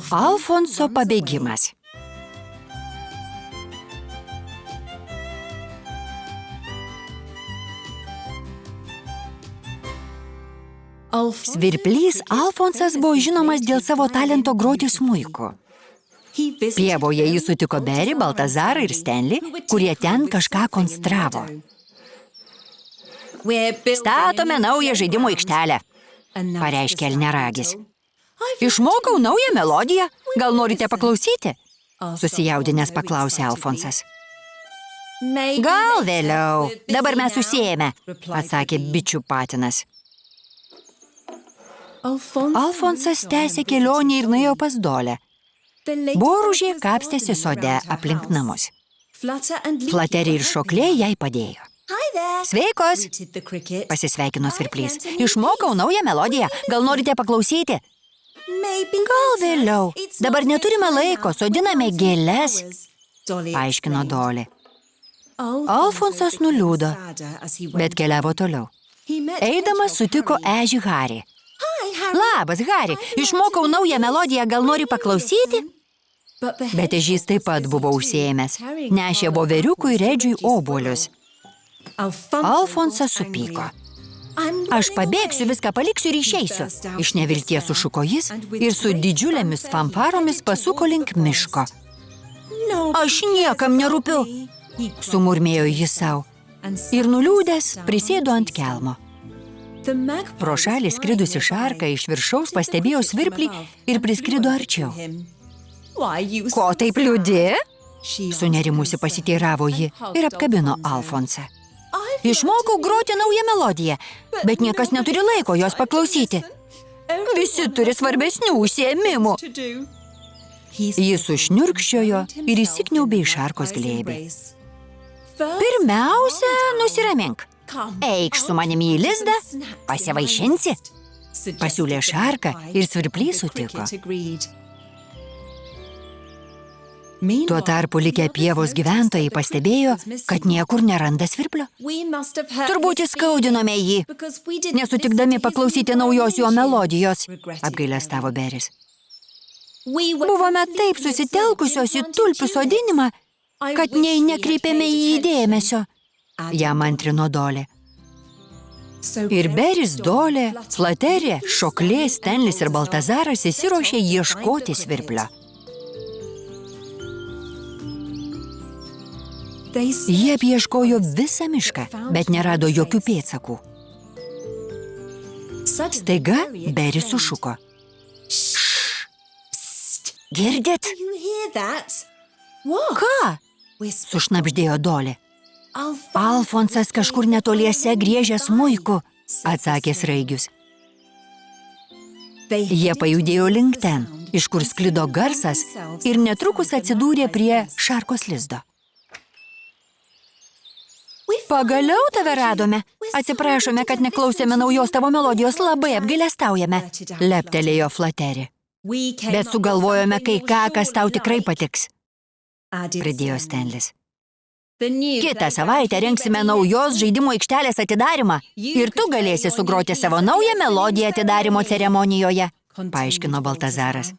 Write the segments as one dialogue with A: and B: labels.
A: Alfonso pabėgimas. Svirplys Alfonsas buvo žinomas dėl savo talento groti smuiku. Pievoje jis sutiko Berį, Baltazarą ir Stenlį, kurie ten kažką konstravo. Statome naują žaidimų aikštelę, pareiškė Elniaragis. Išmokau naują melodiją, gal norite paklausyti? Susijaudinęs paklausė Alfonsas. Gal vėliau, dabar mes užsiėmę, atsakė bičių patinas. Alfonsas tęsė kelionę ir nuėjo pas Dolę. Boružė kapstėsi sode aplink namus. Flaterė ir Šoklė jai padėjo. Sveikos, pasisveikino Svirplys. Išmokau naują melodiją, gal norite paklausyti? Gal vėliau, dabar neturime laiko, sodiname gėles, paaiškino Dolė. Alfonsas nuliūdo, bet keliavo toliau. Eidamas sutiko ežį Harį. Labas, Hari, išmokau naują melodiją, gal nori paklausyti? Bet ežys taip pat buvo užsiėmęs. Nešė voveriukui Redžiui obuolius. Alfonsas supyko. Aš pabėgsiu, viską paliksiu ir išeisiu. Iš nevilties sušuko jis ir su didžiulėmis fanfaromis pasuko link miško. Aš niekam nerūpiu, sumurmėjo jis sau. Ir nuliūdęs prisėdo ant kelmo. Pro šalį skridusi šarka iš viršaus pastebėjo Svirplį ir priskrido arčiau. Ko taip liūdi? Sunerimusi pasiteiravo ji ir apkabino Alfonsą. Išmokau groti naują melodiją, bet niekas neturi laiko jos paklausyti. Visi turi svarbesnių užsiėmimų. Jis sušniurkščiojo ir įsikniaubė į šarkos glėbį. Pirmiausia, nusiramink. Eikš su manimi į lizdą, pasivaišinsi, pasiūlė šarka ir Svirplys sutiko. Tuo tarpu likę pievos gyventojai pastebėjo, kad niekur neranda Svirplio. Turbūt įskaudinome jį, nesutikdami paklausyti naujos jo melodijos, apgailestavo Beris. Buvome taip susitelkusios į tulpių sodinimą, kad nei nekreipėme į jį dėmesio, jam antrino Dolė. Ir Beris, Dolė, Flaterė, Šoklė, Stenlis ir Baltazaras įsiruošė ieškoti Svirplio. Jie apieškojo visą mišką, bet nerado jokių pėdsakų. Staiga Beris sušuko. Girdit? Ką? Sušnabždėjo Dolė. Alfonsas kažkur netoliese griežė smuiku, atsakė Sraigius. Jie pajudėjo link ten, iš kur sklido garsas ir netrukus atsidūrė prie šarkos lizdo. Pagaliau tave radome. Atsiprašome, kad neklausėme naujos tavo melodijos, labai apgailestaujame, leptelėjo Flaterė. Bet sugalvojome kai ką, kas tau tikrai patiks, pridėjo Stenlis. Kitą savaitę rengsime naujos žaidimų aikštelės atidarymą ir tu galėsi sugroti savo naują melodiją atidarymo ceremonijoje, paaiškino Baltazaras.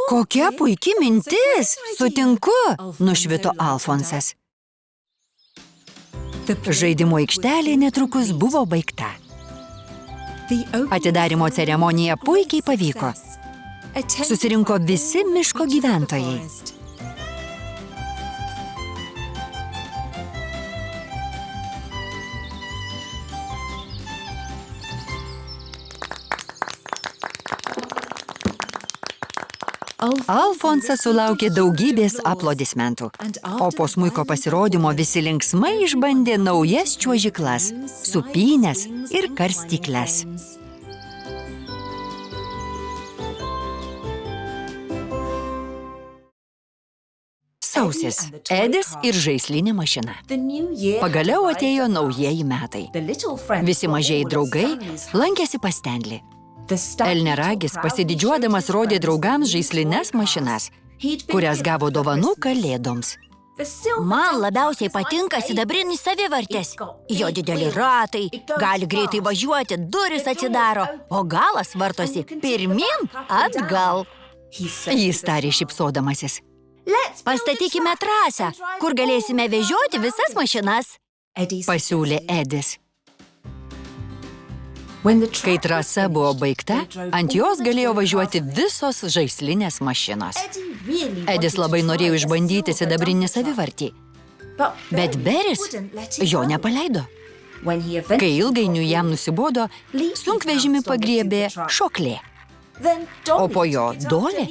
A: Kokia puiki mintis, sutinku, nušvito Alfonsas. Žaidimų aikštelė netrukus buvo baigta. Atidarymo ceremonija puikiai pavyko. Susirinko visi miško gyventojai. Alfonsas sulaukė daugybės aplodismentų, o po smuiko pasirodymo visi linksmai išbandė naujas čiuožyklas, supynes ir karstykles. Sausis, Edis ir žaislinė mašina. Pagaliau atėjo naujieji metai. Visi mažieji draugai lankėsi pas Stenlį. Elniaragis pasididžiuodamas rodė draugams žaislines mašinas, kurias gavo dovanų kalėdoms. Man labiausiai patinka sidabrinis savivartis. Jo dideli ratai, gali greitai važiuoti, durys atsidaro, o galas vartosi pirmin atgal. Jis tarė šypsodamasis. Pastatykime trasą, kur galėsime vežioti visas mašinas, pasiūlė Edis. Kai trasa buvo baigta, ant jos galėjo važiuoti visos žaislinės mašinos. Edis labai norėjo išbandyti sidabrinį savivartį, bet Beris jo nepaleido. Kai ilgainiui jam nusibodo, sunkvežimį pagriebė šoklė, o po jo Dolė.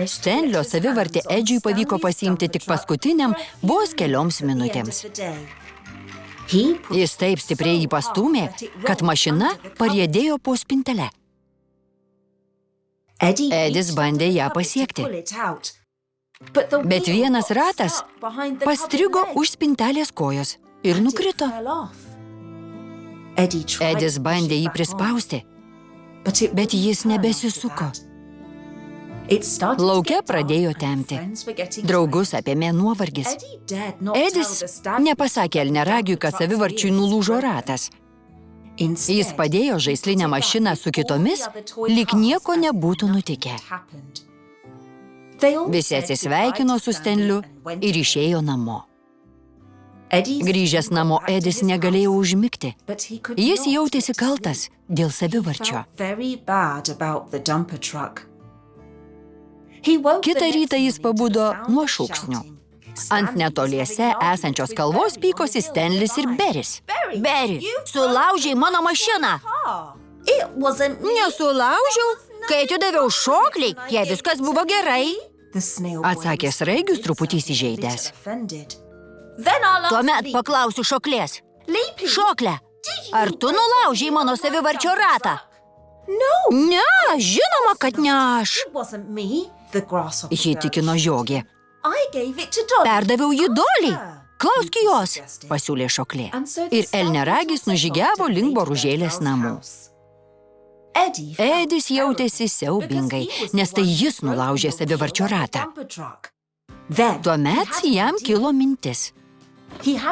A: Stenlio savivartį Edžiui pavyko pasiimti tik paskutiniam vos kelioms minutėms. Jis taip stipriai jį pastūmė, kad mašina pariedėjo po spintelę. Edis bandė ją pasiekti, bet vienas ratas pastrigo už spintelės kojos ir nukrito. Edis bandė jį prispausti, bet jis nebesisuko. Lauke pradėjo temti. Draugus apėmė nuovargis. Edis nepasakė elneragiui, kad savivarčiui nulūžo ratas. Jis padėjo žaislinę mašiną su kitomis, lyg nieko nebūtų nutikę. Visi atsisveikino su Stenliu ir išėjo namo. Grįžęs namo, Edis negalėjo užmigti. Jis jautėsi kaltas dėl savivarčio. Kitą rytą jis pabudo nuo šūksnių. Ant netoliese esančios kalvos pykosi Stenlis ir Beris. Beri, sulaužei mano mašiną. Nesulaužiau, kai atidaviau šokliai, jei viskas buvo gerai, atsakė Sraigius truputį įsižeidęs. Tuomet paklausiu šoklės. Šokle, ar tu nulaužei mano savivarčio ratą? Ne, žinoma, kad ne aš. Ji tikino žiogė. Perdaviau jį Doliai. Klausk jos, pasiūlė šoklė. Ir elneragis nužygiavo link boružėlės namų. Edis jautėsi siaubingai, nes tai jis nulaužė savivarčio ratą. Tuomet jam kilo mintis.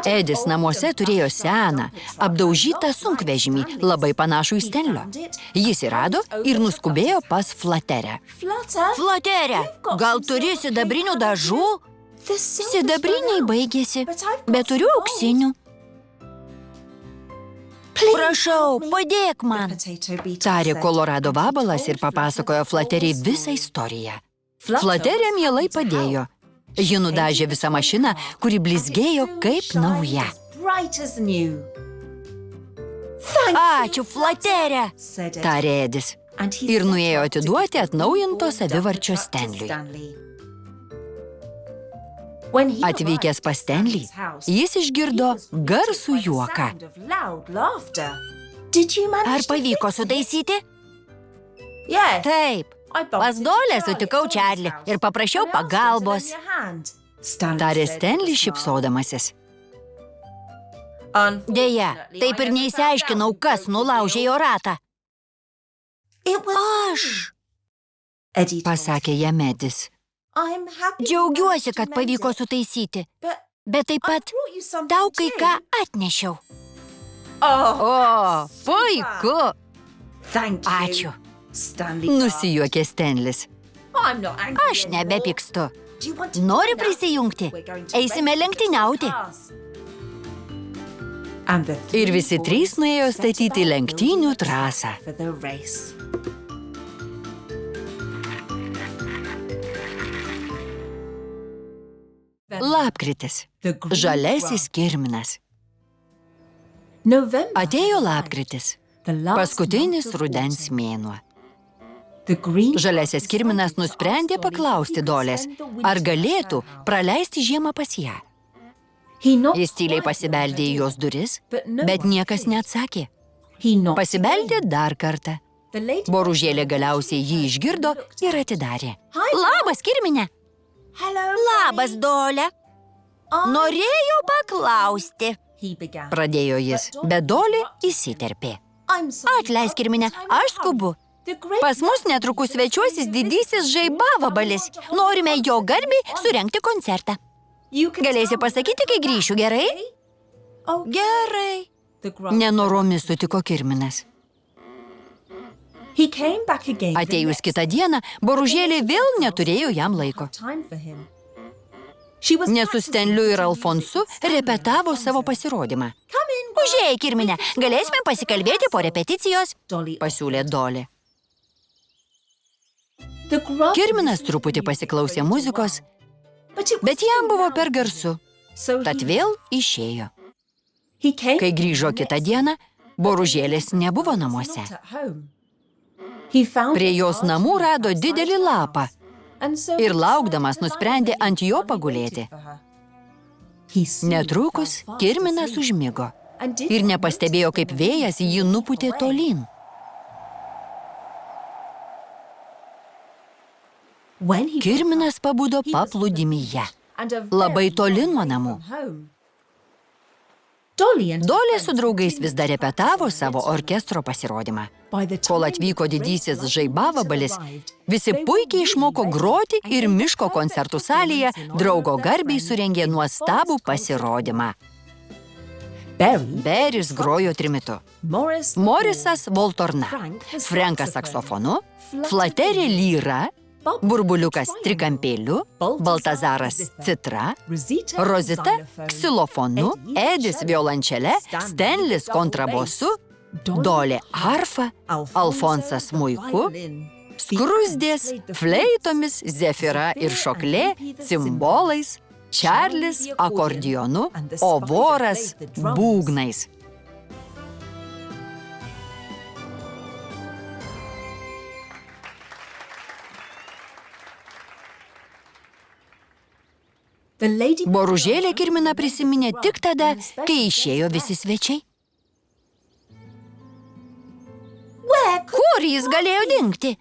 A: Edis namuose turėjo seną, apdaužytą sunkvežimį, labai panašų į Stenlio. Jis įrado ir nuskubėjo pas Flaterę. Flaterė, gal turi sidabrinių dažų? Sidabriniai baigėsi, bet turiu auksinių. Prašau, padėk man, tarė Kolorado vabalas ir papasakojo Flateriai visą istoriją. Flaterė mielai padėjo. Ji nudažė visą mašiną, kuri blizgėjo kaip nauja. Ačiū, Flaterė, tarė Edis. Ir nuėjo atiduoti atnaujinto savivarčio Stenliui. Atvykęs pas Stenlį, jis išgirdo garsų juoką. Ar pavyko sutaisyti? Taip. Pas Dolę sutikau Čarlį ir paprašiau pagalbos, tarė Stenlis šypsodamasis. Deja, taip ir neįsiaiškinau, kas nulaužė jo ratą. Aš, pasakė jam Edis. Džiaugiuosi, kad pavyko sutaisyti, bet taip pat tau kai ką atnešiau. O, puiku. Ačiū. Nusijuokė Stenlis. Aš nebepykstu. Nori prisijungti? Eisime lenktyniauti. Ir visi trys nuėjo statyti lenktynių trasą. Lapkritis. Žaliasis kirminas. Atėjo lapkritis. Paskutinis rudens mėnuo. Žaliasis kirminas nusprendė paklausti Dolės, ar galėtų praleisti žiemą pas ją. Jis tyliai pasibeldė į jos duris, bet niekas neatsakė. Pasibeldė dar kartą. Boružėlė galiausiai jį išgirdo ir atidarė. Labas, kirmine! Labas, Dolė! Norėjau paklausti, pradėjo jis, bet Dolė įsiterpė. Atleisk, kirmine, aš skubu. Pas mus netrukus svečiuosis didysis žaibavabalis. Norime jo garbei surengti koncertą. Galėsi pasakyti, kai grįšiu, gerai? Gerai. Nenoromis sutiko Kirminas. Atėjus kitą dieną, Boružėlė vėl neturėjo jam laiko. Ne su Stenliu ir Alfonsu repetavo savo pasirodymą. Užėjai, Kirmine, galėsime pasikalbėti po repeticijos, pasiūlė Dolė. Kirminas truputį pasiklausė muzikos, bet jam buvo per garsu, tad vėl išėjo. Kai grįžo kitą dieną, Boružėlės nebuvo namuose. Prie jos namų rado didelį lapą ir laukdamas nusprendė ant jo pagulėti. Netrukus Kirminas užmigo ir nepastebėjo, kaip vėjas jį nupūtė tolyn. Kirminas pabudo paplūdimyje, labai tolin nuo namų. Dolė su draugais vis dar repetavo savo orkestro pasirodymą. Kol atvyko didysis žaibavabalis, visi puikiai išmoko groti ir miško koncertų salėje draugo garbei surengė nuostabų pasirodymą. Beris grojo trimitu, Morisas voltorna, Frankas saksofonu, Flaterė lyra, Burbuliukas trikampėliu, Baltazaras citra, Rozita ksilofonu, Edis violončele, Stenlis kontrabosu, Dolė arfa, Alfonsas smuiku, Skruzdės fleitomis, Zefira ir Šoklė cimbolais, Čarlis akordionu, o Voras būgnais. Boružėlė Kirminą prisiminė tik tada, kai išėjo visi svečiai. Kur jis galėjo dingti?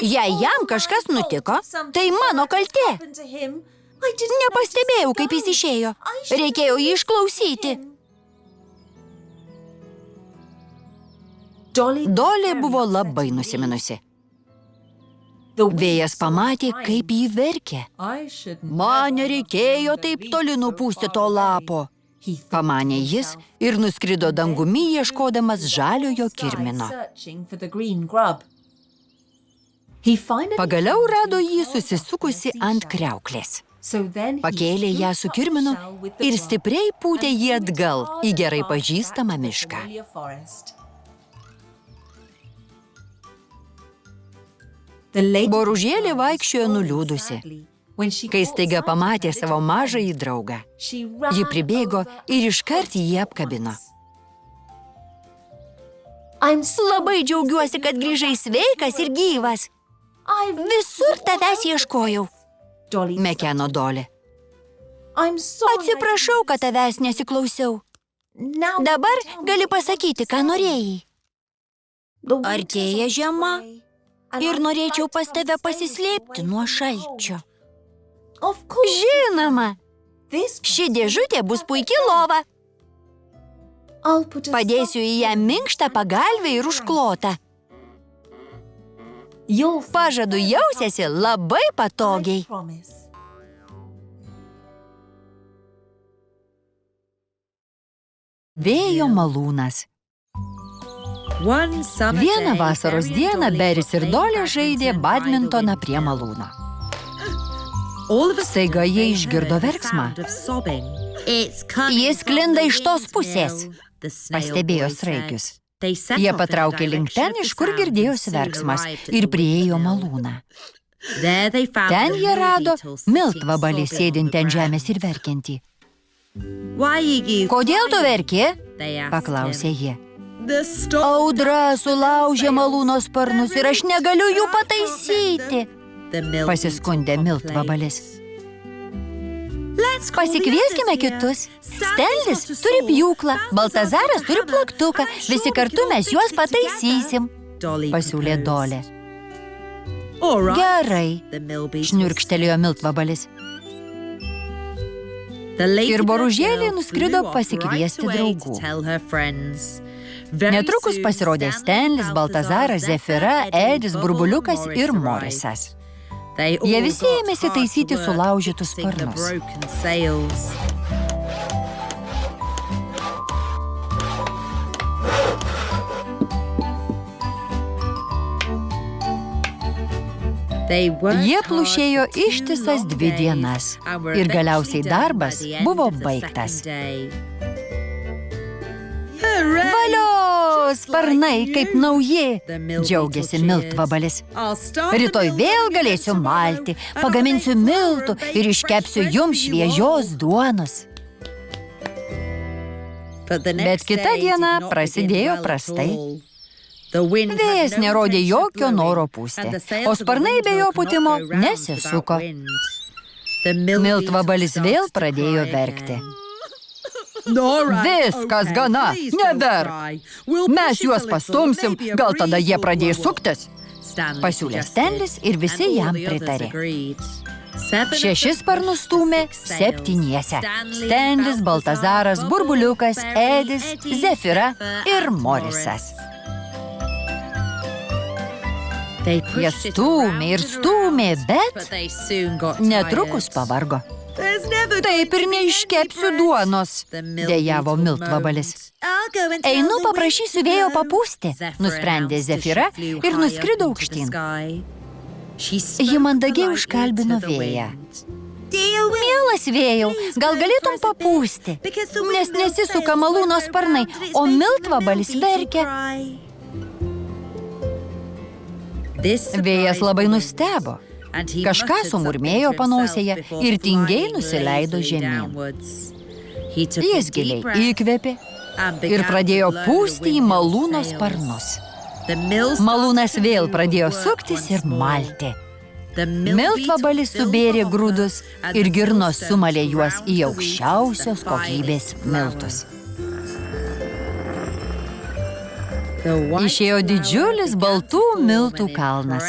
A: Jei jam kažkas nutiko, tai mano kaltė. Nepastebėjau, kaip jis išėjo. Reikėjo jį išklausyti. Dolė buvo labai nusiminusi. Vėjas pamatė, kaip jį verkė. Man nereikėjo taip toli nupūsti to lapo, pamanė jis ir nuskrido dangumi ieškodamas žaliojo Kirmino. Pagaliau rado jį susisukusi ant kriauklės. Pakėlė ją su Kirminu ir stipriai pūtė jį atgal į gerai pažįstamą mišką. Boružėlė vaikščiojo nuliūdusi. Kai staiga pamatė savo mažąjį draugą, ji pribėgo ir iškart jį apkabino. Labai džiaugiuosi, kad grįžai sveikas ir gyvas. Visur tavęs ieškojau, mekeno Dolė. Atsiprašau, kad tavęs nesiklausiau. Dabar gali pasakyti, ką norėjai. Artėja žiema. Ir norėčiau pas tave pasislėpti nuo šalčio. Žinoma, ši dėžutė bus puikiai lova. Padėsiu į ją minkštą pagalvę ir užklotą. Pažadu, jausiesi labai patogiai. Vėjo malūnas. Vieną vasaros dieną Beris ir Dolė žaidė badmintoną prie malūno. Staiga jie išgirdo verksmą. Jis sklinda iš tos pusės, pastebėjo sraigius. Jie patraukė link ten, iš kur girdėjosi verksmas, ir priėjo malūną. Ten jie rado miltvabalį sėdintį ant žemės ir verkiantį. Kodėl tu verki? Paklausė jie. Audra sulaužė malūno sparnus ir aš negaliu jų pataisyti, pasiskundė miltvabalis. Pasikvieskime kitus. Stenlis turi pjūklą, Baltazaras turi plaktuką, visi kartu mes juos pataisysim, pasiūlė Dolė. Gerai, šniurkštelėjo miltvabalis. Ir Boružėlė nuskrido pasikviesti draugų. Netrukus pasirodė Stenlis, Baltazaras, Zefira, Edis, Burbuliukas ir Morisas. Jie visi ėmėsi taisyti sulaužytus sparnus. Jie plušėjo ištisas 2 dienas ir galiausiai darbas buvo baigtas. Valio, sparnai kaip nauji, džiaugiasi miltvabalis. Rytoj vėl galėsiu malti, pagaminsiu miltų ir iškepsiu jums šviežios duonos. Bet kita diena prasidėjo prastai. Vėjas nerodė jokio noro pūsti, o sparnai be jo pūtimo nesisuko. Miltvabalis vėl pradėjo verkti. Viskas gana, neverk. Mes juos pastumsim, gal tada jie pradės suktis. Pasiūlė Stenlis ir visi jam pritarė. 6 sparnus stūmė 7. Stenlis, Baltazaras, Burbuliukas, Edis, Zefira ir Morisas. Jie stūmė ir stūmė, bet netrukus pavargo. Taip ir neiškepsiu duonos, dejavo miltvabalis. Einu paprašysiu vėjo papūsti, nusprendė Zefira ir nuskrido aukštyn. Ji mandagiai užkalbino vėją. Mielas vėjau, gal galėtum papūsti, nes nesisuka malūno sparnai, o miltvabalis verkia. Vėjas labai nustebo. Kažką sumurmėjo panosėje ir tingiai nusileido žemyn. Jis giliai įkvėpė ir pradėjo pūsti į malūno sparnus. Malūnas vėl pradėjo suktis ir malti. Miltvabalis subėrė grūdus ir girnos sumalė juos į aukščiausios kokybės miltus. Išėjo didžiulis baltų miltų kalnas.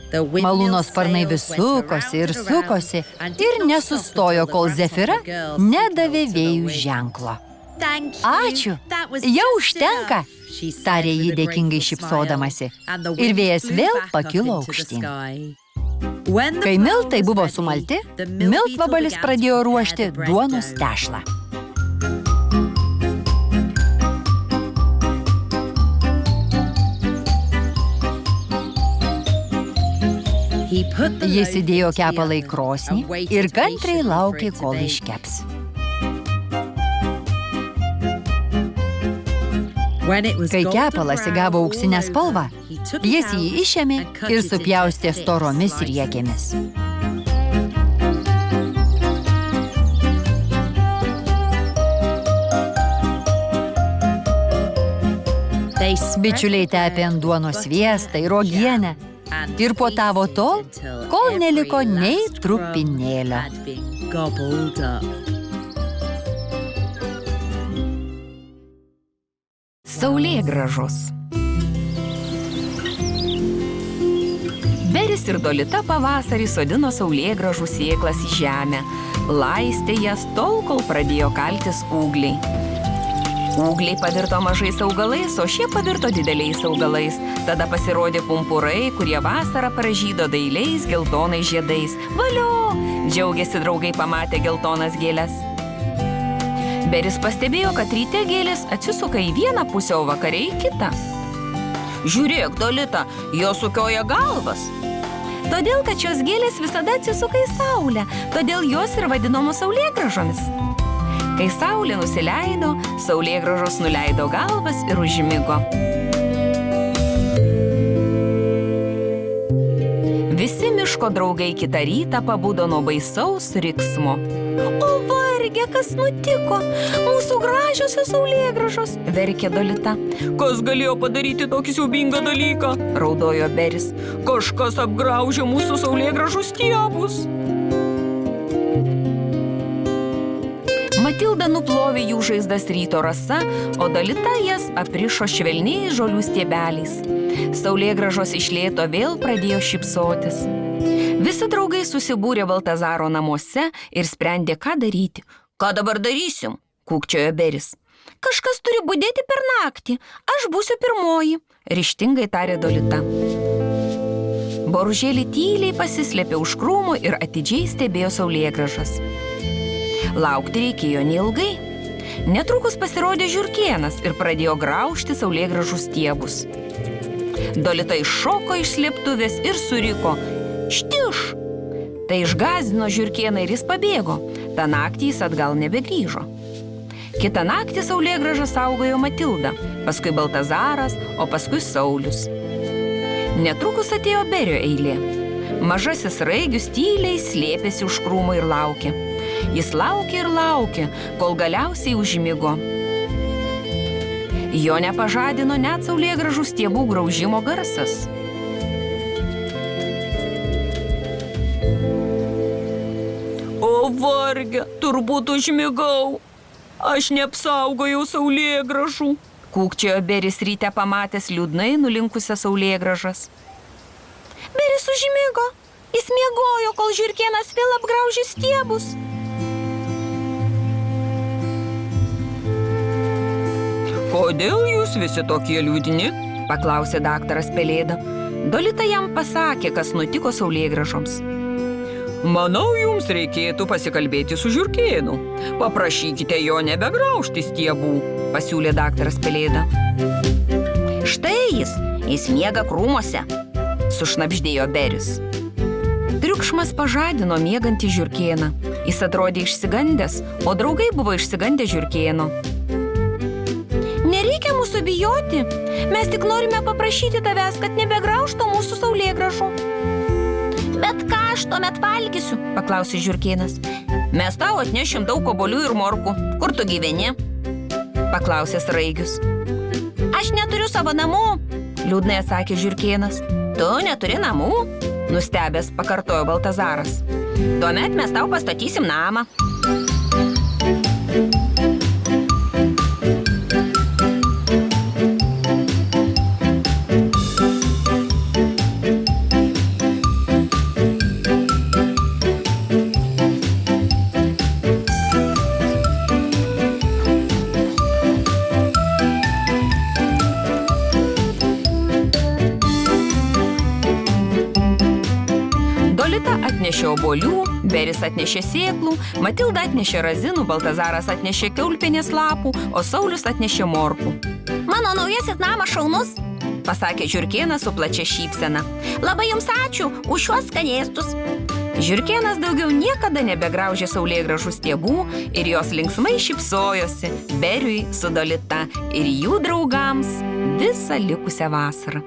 A: Malūno sparnai vis sukosi ir sukosi ir nesustojo, kol Zefira nedavė vėjų ženklo. Ačiū, jau užtenka, tarė ji dėkingai šypsodamasi, ir vėjas vėl pakilo aukštyn. Kai miltai buvo sumalti, miltvabalis pradėjo ruošti duonos tešlą. Jis įdėjo kepalą į krosnį ir kantriai laukė, kol iškeps. Kai kepalas įgavo auksinę spalvą, jis jį išėmė ir supjaustė storomis riekėmis. Bičiuliai tepė ant duonos sviestą ir uogienę ir puotavo tol, kol neliko nei trupinėlio.
B: Saulėgrąžos. Beris ir Dolita pavasarį sodino saulėgrąžų sėklas į žemę, laistė jas tol, kol pradėjo kaltis ūgliai. Ūgliai pavirto mažais augalais, o šie pavirto dideliais augalais. Tada pasirodė pumpurai, kurie vasarą pražydo dailiais geltonais žiedais. Valio! Džiaugėsi draugai pamatę geltonas gėles. Beris pastebėjo, kad ryte gėlės atsisuka į vieną pusę, o vakare į kitą. Žiūrėk, Dolita, jos sukioja galvas. Todėl, kad šios gėlės visada atsisuka į saulę, todėl jos ir vadinamos saulėgrąžomis. Kai saulė nusileido, saulėgrąžos nuleido galvas ir užmigo. Visi miško draugai kitą rytą pabudo nuo baisaus riksmo. O varge, kas nutiko? Mūsų gražiosios saulėgrąžos, verkė Dolita. Kas galėjo padaryti tokį siaubingą dalyką? Raudojo Beris. Kažkas apgraužė mūsų saulėgrąžų stiebus. Matilda nuplovė jų žaizdas ryto rasa, o Dolita jas aprišo švelniais žolių stiebeliais. Saulėgrąžos iš lėto vėl pradėjo šypsotis. Visi draugai susibūrė Baltazaro namuose ir sprendė, ką daryti. Ką dabar darysim? Kūkčiojo Beris. Kažkas turi budėti per naktį. Aš būsiu pirmoji, ryžtingai tarė Dolita. Boružėlį tyliai pasislėpė už krūmų ir atidžiai stebėjo saulėgrąžas. Laukti reikėjo neilgai. Netrukus pasirodė žiurkėnas ir pradėjo graužti saulėgrąžų stiebus. Dolita iššoko iš slėptuvės ir suriko: "Štiš!" Tai išgąsdino žiurkėną ir jis pabėgo. Ta naktį jis atgal nebegrįžo. Kitą naktį saulėgrąžą saugojo Matilda, paskui Baltazaras, o paskui Saulius. Netrukus atėjo Berio eilė. Mažasis Raigius tyliai slėpėsi už krūmų ir laukė. Jis laukė ir laukė, kol galiausiai užmigo. Jo nepažadino net saulėgrąžų stiebų graužimo garsas. O varge, turbūt užmigau. Aš neapsaugojau saulėgrąžų, kūkčiojo Beris ryte pamatęs liūdnai nulinkusias saulėgrąžas. Beris užmigo. Jis miegojo, kol žiurkėnas vėl apgraužė stiebus. Kodėl jūs visi tokie liūdni? Paklausė daktaras Pelėda. Dolita jam pasakė, kas nutiko saulėgrąžoms. Manau, jums reikėtų pasikalbėti su žiurkėnu. Paprašykite jo nebegraužti stiebų, pasiūlė daktaras Pelėda. Štai jis miega krūmuose, sušnabždėjo Beris. Triukšmas pažadino miegantį žiurkėną. Jis atrodė išsigandęs, o draugai buvo išsigandę žiurkėno. Nereikia mūsų bijoti. Mes tik norime paprašyti tavęs, kad nebegraužtų mūsų saulėgrąžų. Bet ką aš tuomet valgysiu? Paklausė žiurkėnas. Mes tau atnešim daug obuolių ir morkų. Kur tu gyveni? Paklausė Raigius. Aš neturiu savo namų, liūdnai atsakė žiurkėnas. Tu neturi namų? Nustebęs pakartojo Baltazaras. Tuomet mes tau pastatysim namą. Atnešė obuolių, Beris atnešė sėklų, Matilda atnešė razinų, Baltazaras atnešė kiaulpienės lapų, o Saulius atnešė morkų. Mano naujasis namas šaunus, pasakė žiurkėnas su plačia šypsena. Labai jums ačiū už šiuos skanėstus. Žiurkėnas daugiau niekada nebegraužė saulėgrąžų stiebų ir jos linksmai šypsojosi Beriui su Dolita ir jų draugams visą likusią vasarą.